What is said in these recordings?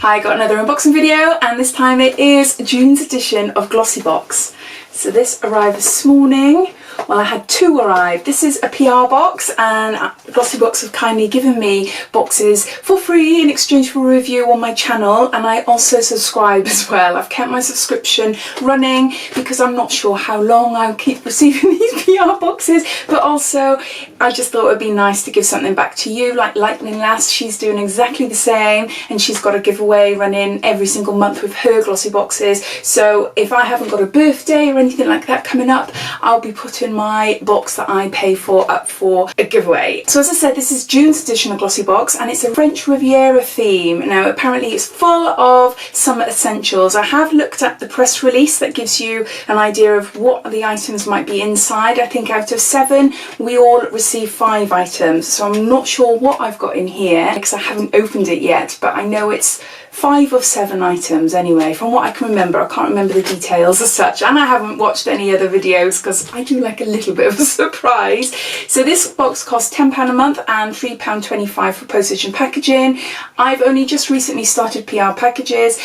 Hi, got another unboxing video, and this time it is June's edition of Glossybox. So this arrived this morning. Well, I had two arrive. This is a PR box, and Glossybox have kindly given me boxes for free in exchange for a review on my channel, and I also subscribe as well. I've kept my subscription running because I'm not sure how long I'll keep receiving these PR boxes, but also I just thought it would be nice to give something back to you. Like Lightning Lass, she's doing exactly the same, and she's got a giveaway running every single month with her glossy boxes. So if I haven't got a birthday or anything like that coming up, I'll be putting my box that I pay for up for a giveaway. So as I said, this is June's edition of Glossybox, and it's a French Riviera theme. Now apparently it's full of summer essentials. I have looked at the press release that gives you an idea of what the items might be inside. I think out of 7 we all receive 5 items, so I'm not sure what I've got in here because I haven't opened it yet, but I know it's 5 of 7 items anyway, from what I can remember. I can't remember the details as such, and I haven't watched any other videos because I do like a little bit of a surprise. So this box costs £10 a month and £3.25 for postage and packaging. I've only just recently started PR packages.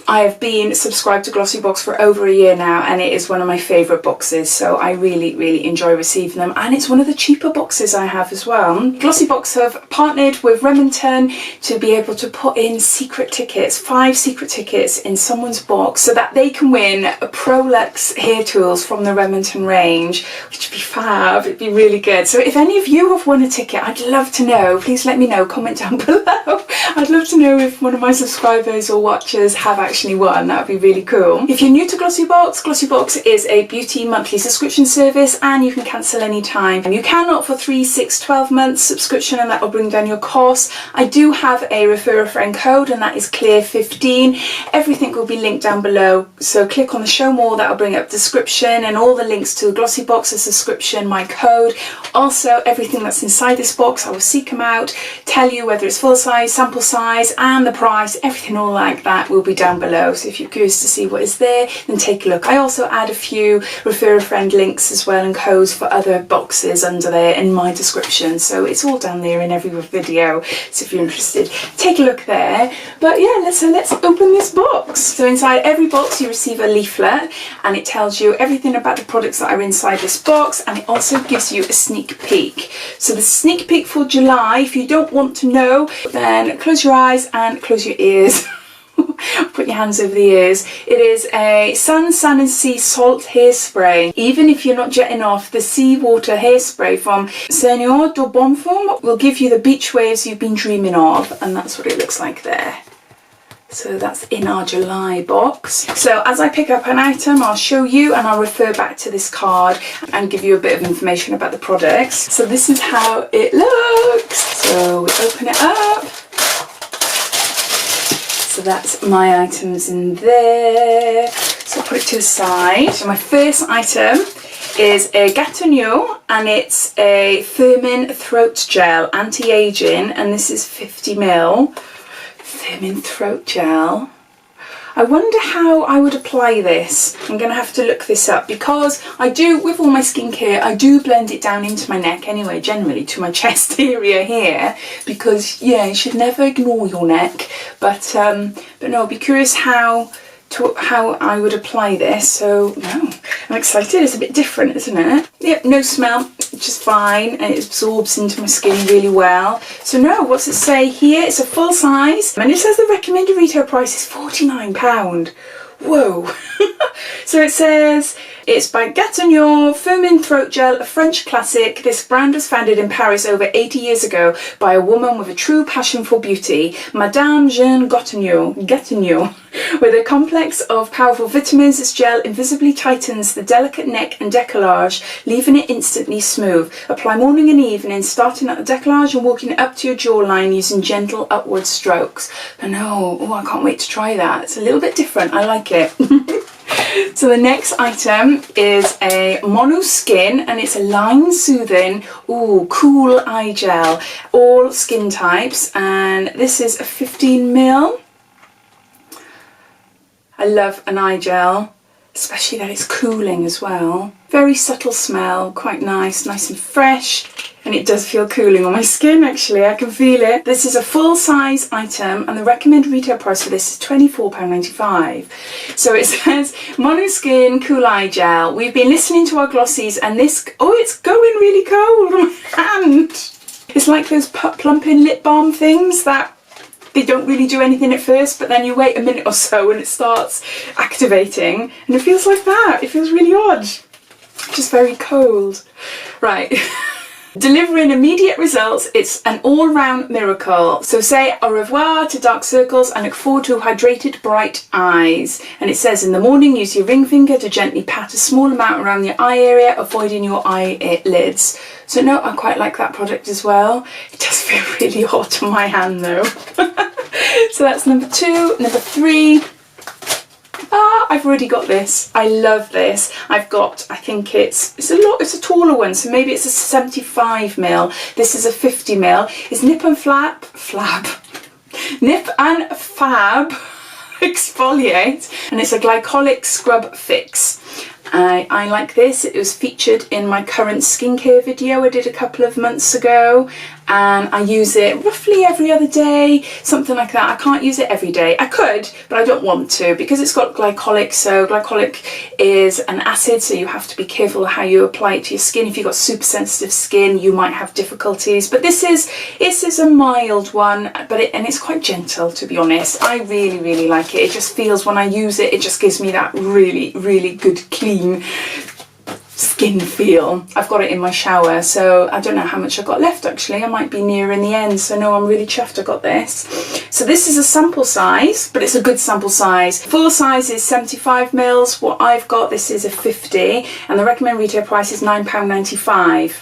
I have been subscribed to Glossybox for over a year now, and it is one of my favourite boxes, so I really enjoy receiving them, and it's one of the cheaper boxes I have as well. Glossybox have partnered with Remington to be able to put in secret tickets, 5 secret tickets in someone's box, so that they can win a PROLUXE hair tools from the Remington range, which would be fab. It'd be really good. So if any of you have won a ticket, I'd love to know. Please let me know, comment down below. I'd love to know if one of my subscribers or watchers have actually won. That would be really cool. If you're new to Glossybox, Glossybox is a beauty monthly subscription service, and you can cancel any time. You can opt for 3, 6, 12 months subscription, and that will bring down your costs. I do have a refer a friend code, and that is clear15. Everything will be linked down below, so click on the show more. That will bring up description and all the links to the Glossybox, the subscription, my code. Also everything that's inside this box, I will seek them out, tell you whether it's full size, sample size, and the price. Everything all like that will be down below, so if you're curious to see what is there, then take a look. I also add a few refer a friend links as well, and codes for other boxes under there in my description, so it's all down there in every video, so if you're interested, take a look there. But yeah, let's open this box. So inside every box you receive a leaflet, and it tells you everything about the products that are inside this box, and it also gives you a sneak peek. So the sneak peek for July, if you don't want to know, then close your eyes and close your ears. Put your hands over the ears. It is a Sun, Sand and Sea Salt Hairspray. Even if you're not jetting off, the seawater hairspray from Seigneur de Bonfum will give you the beach waves you've been dreaming of, and that's what it looks like there. So that's in our July box. So as I pick up an item, I'll show you, and I'll refer back to this card and give you a bit of information about the products. So this is how it looks. So we open it up. So that's my items in there. So I'll put it to the side. So my first item is a Gâteau, and it's a Firming Throat Gel Anti-Aging, and this is 50ml. Firming Throat Gel. I wonder how I would apply this. I'm going to have to look this up, because I do, with all my skincare, I do blend it down into my neck anyway, generally to my chest area here, because yeah, you should never ignore your neck. But no, I'll be curious how I would apply this. So no, I'm excited. It's a bit different, isn't it? Yep, no smell, just fine, and it absorbs into my skin really well. So no, what's it say here? It's a full size, and it says the recommended retail price is £49. Whoa. So it says it's by Gâteau Firming Throat Gel, a French classic. This brand was founded in Paris over 80 years ago by a woman with a true passion for beauty, Madame Jeanne Gâteau. With a complex of powerful vitamins, this gel invisibly tightens the delicate neck and décollage, leaving it instantly smooth. Apply morning and evening, starting at the décollage and walking up to your jawline using gentle upward strokes. But no, oh, I can't wait to try that. It's a little bit different. I like it. So the next item is a Mono Skin, and it's a line soothing, cool eye gel, all skin types, and this is a 15ml. I love an eye gel. especially that it's cooling as well. Very subtle smell, quite nice, nice and fresh. And it does feel cooling on my skin, actually, I can feel it. This is a full size item and the recommended retail price for this is £24.95. So it says Mono Skin Cool Eye Gel. We've been listening to our glossies and this, oh, it's going really cold on my hand. It's like those plumping lip balm things that they don't really do anything at first, but then you wait a minute or so and it starts activating and it feels like that. It feels really odd, just very cold. Right. Delivering immediate results, it's an all-round miracle. So say au revoir to dark circles and look forward to hydrated, bright eyes. And it says in the morning, use your ring finger to gently pat a small amount around the eye area, avoiding your eyelids. So no, I quite like that product as well. It does feel really hot on my hand though. So that's number 2. Number 3. I've already got this. I love this. I've got, I think it's a taller one, so maybe it's a 75ml. This is a 50ml. It's Nip and Fab Exfoliate, and it's a glycolic scrub fix. I like this. It was featured in my current skincare video I did a couple of months ago, and I use it roughly every other day, something like that. I can't use it every day. I could, but I don't want to because it's got glycolic. So glycolic is an acid, so you have to be careful how you apply it to your skin. If you've got super sensitive skin, you might have difficulties, but this is a mild one, but it's quite gentle, to be honest. I really like it. It just feels, when I use it, it just gives me that really good clean skin feel. I've got it in my shower, so I don't know how much I've got left actually. I might be near in the end, so no, I'm really chuffed I got this. So this is a sample size, but it's a good sample size. Full size is 75ml. What I've got, this is a 50, and the recommended retail price is £9.95.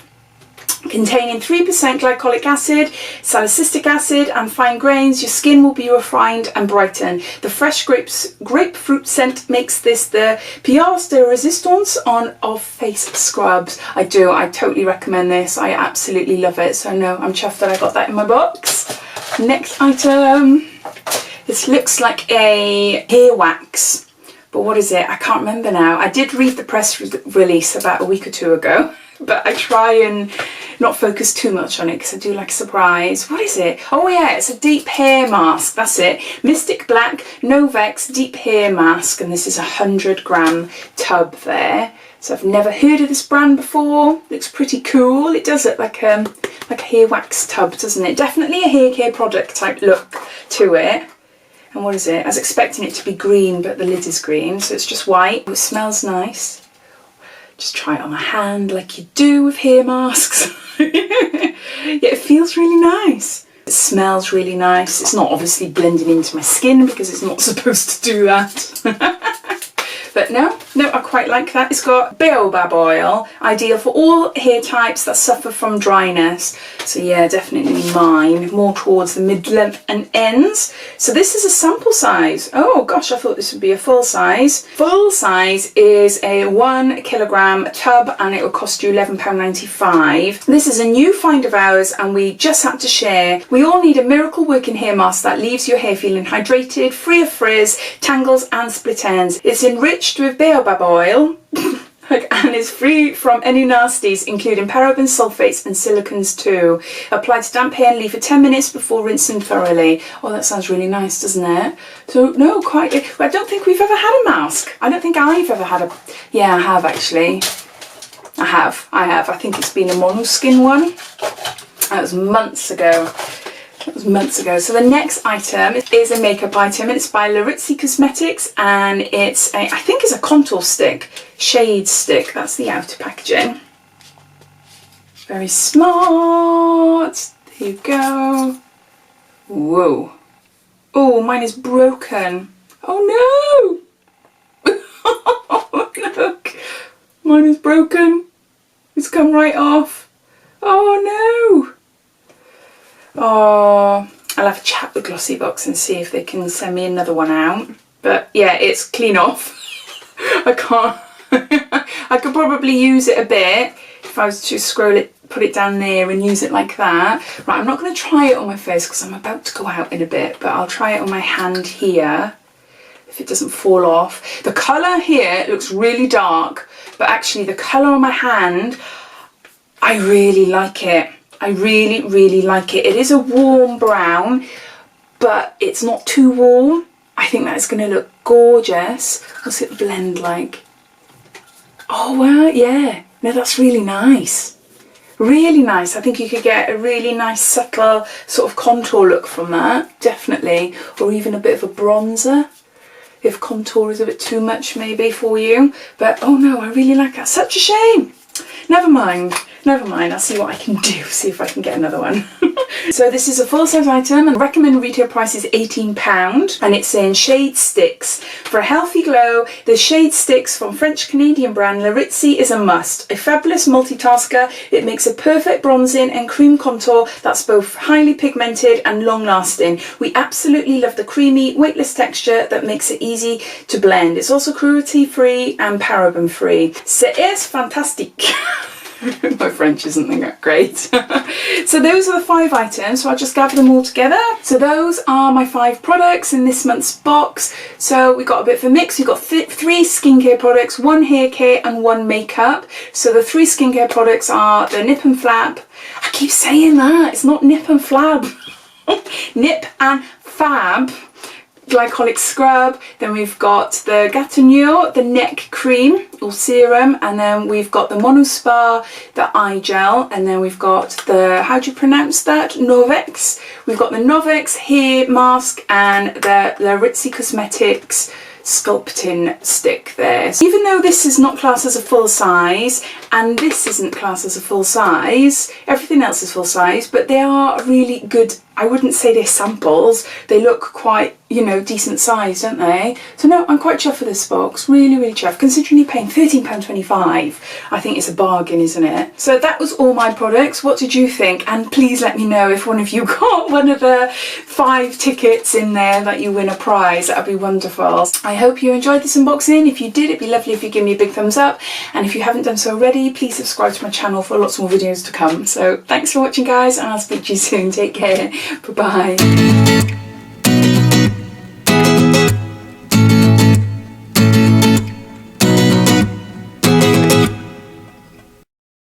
Containing 3% glycolic acid, salicylic acid and fine grains, your skin will be refined and brightened. The fresh grapefruit scent makes this the pièce de résistance of face scrubs. I totally recommend this. I absolutely love it. So no, I'm chuffed that I got that in my box. Next item. This looks like a hair wax, but what is it? I can't remember now. I did read the press release about a week or 2 ago, but I try and not focus too much on it because I do like a surprise. What is it? Oh yeah, it's a deep hair mask. That's it. Mystic Black Novex Deep Hair Mask, and this is a 100g tub there. So I've never heard of this brand before. Looks pretty cool. It does look like a hair wax tub, doesn't it? Definitely a hair care product type look to it. And what is it? I was expecting it to be green, but the lid is green, so it's just white. It smells nice. Just try it on my hand like you do with hair masks. Yeah, it feels really nice. It smells really nice. It's not obviously blending into my skin because it's not supposed to do that. But no, I quite like that. It's got baobab oil, ideal for all hair types that suffer from dryness. So yeah, definitely mine, more towards the mid-length and ends. So this is a sample size. Oh gosh, I thought this would be a full size. Full size is a 1kg tub and it will cost you £11.95. This is a new find of ours and we just had to share. We all need a miracle working hair mask that leaves your hair feeling hydrated, free of frizz, tangles and split ends. It's enriched with baobab oil and is free from any nasties, including parabens, sulfates and silicones too. Apply to damp hair and leave for 10 minutes before rinsing thoroughly. Oh, that sounds really nice, doesn't it? So no, I don't think we've ever had a mask. I don't think I've ever had a... Yeah, I have actually. I have. I think it's been a Mono Skin one. That was months ago. So the next item is a makeup item. It's by Larizzi Cosmetics and it's I think it's a contour stick, shade stick. That's the outer packaging. Very smart. There you go. Whoa. Oh, mine is broken. Oh no. Oh, look. Mine is broken. It's come right off. Oh no. Oh, I'll have a chat with Glossybox and see if they can send me another one out. But yeah, it's clean off. I can't. I could probably use it a bit if I was to scroll it, put it down there and use it like that. Right, I'm not going to try it on my face because I'm about to go out in a bit, but I'll try it on my hand here. if it doesn't fall off. The colour here looks really dark, but actually the colour on my hand, I really like it. I really, really like it. It is a warm brown, but it's not too warm. I think that's going to look gorgeous. What's it blend like? Oh, wow, yeah. No, that's really nice. Really nice. I think you could get a really nice subtle sort of contour look from that, definitely. Or even a bit of a bronzer, if contour is a bit too much maybe for you. But, oh no, I really like that. Such a shame. Never mind. Never mind, I'll see what I can do, see if I can get another one. So this is a full-size item and recommended retail price is £18 and it's in Shade Sticks. For a healthy glow, the Shade Sticks from French-Canadian brand Larizzi is a must. A fabulous multitasker, it makes a perfect bronzing and cream contour that's both highly pigmented and long-lasting. We absolutely love the creamy, weightless texture that makes it easy to blend. It's also cruelty-free and paraben-free. C'est fantastique. My French isn't that great. So those are the 5 items, so I'll just gather them all together. So those are my 5 products in this month's box. So we got a bit of a mix. We've got 3 skincare products, 1 hair care and 1 makeup. So the 3 skincare products are the Nip and Flab. I keep saying that, it's not Nip and Flab. Nip and Fab glycolic scrub, then we've got the Gatineau, the neck cream or serum, and then we've got the Monospa, the eye gel, and then we've got the, how do you pronounce that, Novex. We've got the Novex hair mask and the Larizzi Cosmetics sculpting stick there. So even though this is not classed as a full size and this isn't classed as a full size, everything else is full size, but they are really good. I wouldn't say they're samples, they look quite, you know, decent size, don't they? So no, I'm quite chuffed with this box, really, really chuffed. Considering you're paying £13.25, I think it's a bargain, isn't it? So that was all my products. What did you think? And please let me know if one of you got one of the 5 tickets in there that you win a prize. That would be wonderful. I hope you enjoyed this unboxing. If you did, it'd be lovely if you give me a big thumbs up. And if you haven't done so already, please subscribe to my channel for lots more videos to come. So thanks for watching, guys, and I'll speak to you soon. Take care. Bye-bye.